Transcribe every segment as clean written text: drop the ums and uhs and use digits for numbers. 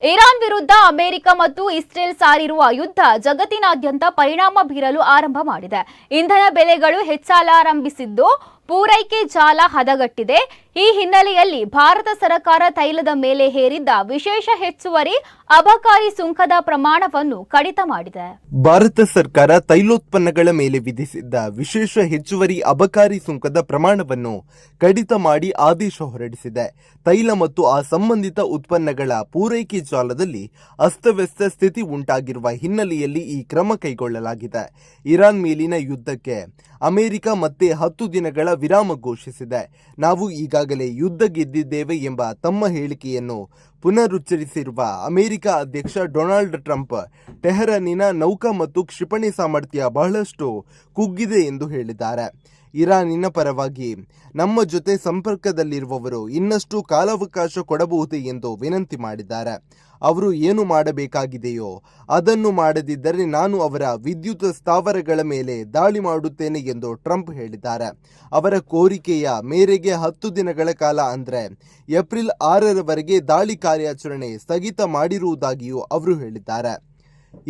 Iran ವಿರುದ್ಧ America ಮತ್ತು Israel ಸಾರಿರುವ ಯುದ್ಧ ಜಗತ್ತಿನಾದ್ಯಂತ ಪರಿಣಾಮ ಬೀರಲು ಆರಂಭ ಮಾಡಿದೆ. ಇಂಧನ ಬೆಲೆಗಳು ಹೆಚ್ಚಾಲಾರಂಭಿಸಿದ್ದು, ಪೂರೈಕೆ ಜಾಲ ಹದಗಟ್ಟಿದೆ. ಈ ಹಿನ್ನೆಲೆಯಲ್ಲಿ ಭಾರತ ಸರ್ಕಾರ ತೈಲದ ಮೇಲೆ ಹೇರಿದ್ದ ವಿಶೇಷ ಹೆಚ್ಚುವರಿ ಅಬಕಾರಿ ಸುಂಕದ ಪ್ರಮಾಣವನ್ನು ಕಡಿತ ಮಾಡಿದೆ. ಭಾರತ ಸರ್ಕಾರ ತೈಲೋತ್ಪನ್ನಗಳ ಮೇಲೆ ವಿಧಿಸಿದ್ದ ವಿಶೇಷ ಹೆಚ್ಚುವರಿ ಅಬಕಾರಿ ಸುಂಕದ ಪ್ರಮಾಣವನ್ನು ಕಡಿತ ಮಾಡಿ ಆದೇಶ ಹೊರಡಿಸಿದೆ. ತೈಲ ಮತ್ತು ಆ ಸಂಬಂಧಿತ ಉತ್ಪನ್ನಗಳ ಪೂರೈಕೆ ಜಾಲದಲ್ಲಿ ಅಸ್ತವ್ಯಸ್ತ ಸ್ಥಿತಿ ಉಂಟಾಗಿರುವ ಹಿನ್ನೆಲೆಯಲ್ಲಿ ಈ ಕ್ರಮ ಕೈಗೊಳ್ಳಲಾಗಿದೆ. ಇರಾನ್ ಮೇಲಿನ ಯುದ್ಧಕ್ಕೆ ಅಮೆರಿಕ ಮತ್ತೆ 10 ದಿನಗಳ ವಿರಾಮ ಘೋಷಿಸಿದೆ. ನಾವು ಈಗಾಗಲೇ ಯುದ್ಧ ಗೆದ್ದಿದ್ದೇವೆ ಎಂಬ ತಮ್ಮ ಹೇಳಿಕೆಯನ್ನು ಪುನರುಚ್ಚರಿಸಿರುವ ಅಮೆರಿಕ ಅಧ್ಯಕ್ಷ ಡೊನಾಲ್ಡ್ ಟ್ರಂಪ್, ಟೆಹರಾನಿನ ನೌಕಾ ಮತ್ತು ಕ್ಷಿಪಣಿ ಸಾಮರ್ಥ್ಯ ಬಹಳಷ್ಟು ಕುಗ್ಗಿದೆ ಎಂದು ಹೇಳಿದ್ದಾರೆ. ಇರಾನಿನ ಪರವಾಗಿ ನಮ್ಮ ಜೊತೆ ಸಂಪರ್ಕದಲ್ಲಿರುವವರು ಇನ್ನಷ್ಟು ಕಾಲಾವಕಾಶ ಕೊಡಬಹುದೇ ಎಂದು ವಿನಂತಿ ಮಾಡಿದ್ದಾರೆ. ಅವರು ಏನು ಮಾಡಬೇಕಾಗಿದೆಯೋ ಅದನ್ನು ಮಾಡದಿದ್ದರೆ ನಾನು ಅವರ ವಿದ್ಯುತ್ ಸ್ಥಾವರಗಳ ಮೇಲೆ ದಾಳಿ ಮಾಡುತ್ತೇನೆ ಎಂದು ಟ್ರಂಪ್ ಹೇಳಿದ್ದಾರೆ. ಅವರ ಕೋರಿಕೆಯ ಮೇರೆಗೆ 10 ದಿನಗಳ ಕಾಲ ಅಂದರೆ ಏಪ್ರಿಲ್ 6ರವರೆಗೆ ದಾಳಿ ಕಾರ್ಯಾಚರಣೆ ಸ್ಥಗಿತ ಮಾಡಿರುವುದಾಗಿಯೂ ಅವರು ಹೇಳಿದ್ದಾರೆ.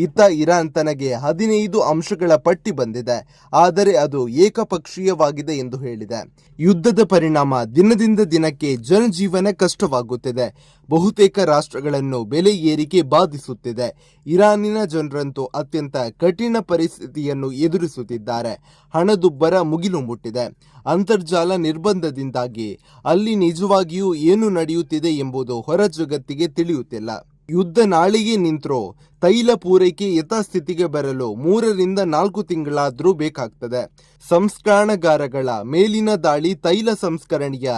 ಇತ್ತ ಇರಾನ್ ತನಗೆ 15 ಅಂಶಗಳ ಪಟ್ಟಿ ಬಂದಿದೆ, ಆದರೆ ಅದು ಏಕಪಕ್ಷೀಯವಾಗಿದೆ ಎಂದು ಹೇಳಿದೆ. ಯುದ್ಧದ ಪರಿಣಾಮ ದಿನದಿಂದ ದಿನಕ್ಕೆ ಜನಜೀವನ ಕಷ್ಟವಾಗುತ್ತಿದೆ. ಬಹುತೇಕ ರಾಷ್ಟ್ರಗಳನ್ನು ಬೆಲೆ ಏರಿಕೆ ಬಾಧಿಸುತ್ತಿದೆ. ಇರಾನಿನ ಜನರಂತೂ ಅತ್ಯಂತ ಕಠಿಣ ಪರಿಸ್ಥಿತಿಯನ್ನು ಎದುರಿಸುತ್ತಿದ್ದಾರೆ. ಹಣದುಬ್ಬರ ಮುಗಿಲು ಮುಟ್ಟಿದೆ. ಅಂತರ್ಜಾಲ ನಿರ್ಬಂಧದಿಂದಾಗಿ ಅಲ್ಲಿ ನಿಜವಾಗಿಯೂ ಏನು ನಡೆಯುತ್ತಿದೆ ಎಂಬುದು ಹೊರ ಜಗತ್ತಿಗೆ ತಿಳಿಯುತ್ತಿಲ್ಲ. ಯುದ್ಧ ನಾಳೆಗೆ ನಿಂತರೂ ತೈಲ ಪೂರೈಕೆ ಯಥಾಸ್ಥಿತಿಗೆ ಬರಲು 3 ರಿಂದ 4 ತಿಂಗಳಾದರೂ ಬೇಕಾಗ್ತದೆ. ಸಂಸ್ಕರಣಾಗಾರಗಳ ಮೇಲಿನ ದಾಳಿ ತೈಲ ಸಂಸ್ಕರಣೆಯ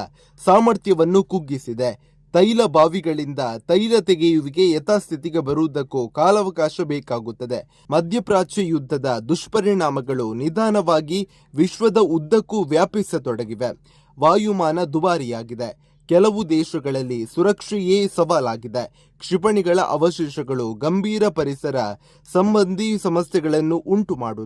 ಸಾಮರ್ಥ್ಯವನ್ನು ಕುಗ್ಗಿಸಿದೆ. ತೈಲ ಬಾವಿಗಳಿಂದ ತೈಲ ತೆಗೆಯುವಿಕೆ ಯಥಾಸ್ಥಿತಿಗೆ ಬರುವುದಕ್ಕೂ ಕಾಲಾವಕಾಶ ಬೇಕಾಗುತ್ತದೆ. ಮಧ್ಯಪ್ರಾಚ್ಯ ಯುದ್ಧದ ದುಷ್ಪರಿಣಾಮಗಳು ನಿಧಾನವಾಗಿ ವಿಶ್ವದ ಉದ್ದಕ್ಕೂ ವ್ಯಾಪಿಸತೊಡಗಿವೆ. ವಾಯುಮಾನ ದುಬಾರಿಯಾಗಿದೆ. ಕೆಲವು ದೇಶಗಳಲ್ಲಿ ಸುರಕ್ಷೆಯೇ ಸವಾಲಾಗಿದೆ. ಕ್ಷಿಪಣಿಗಳ ಅವಶೇಷಗಳು ಗಂಭೀರ ಪರಿಸರ ಸಂಬಂಧಿ ಸಮಸ್ಯೆಗಳನ್ನು ಉಂಟು ಮಾಡುತ್ತವೆ.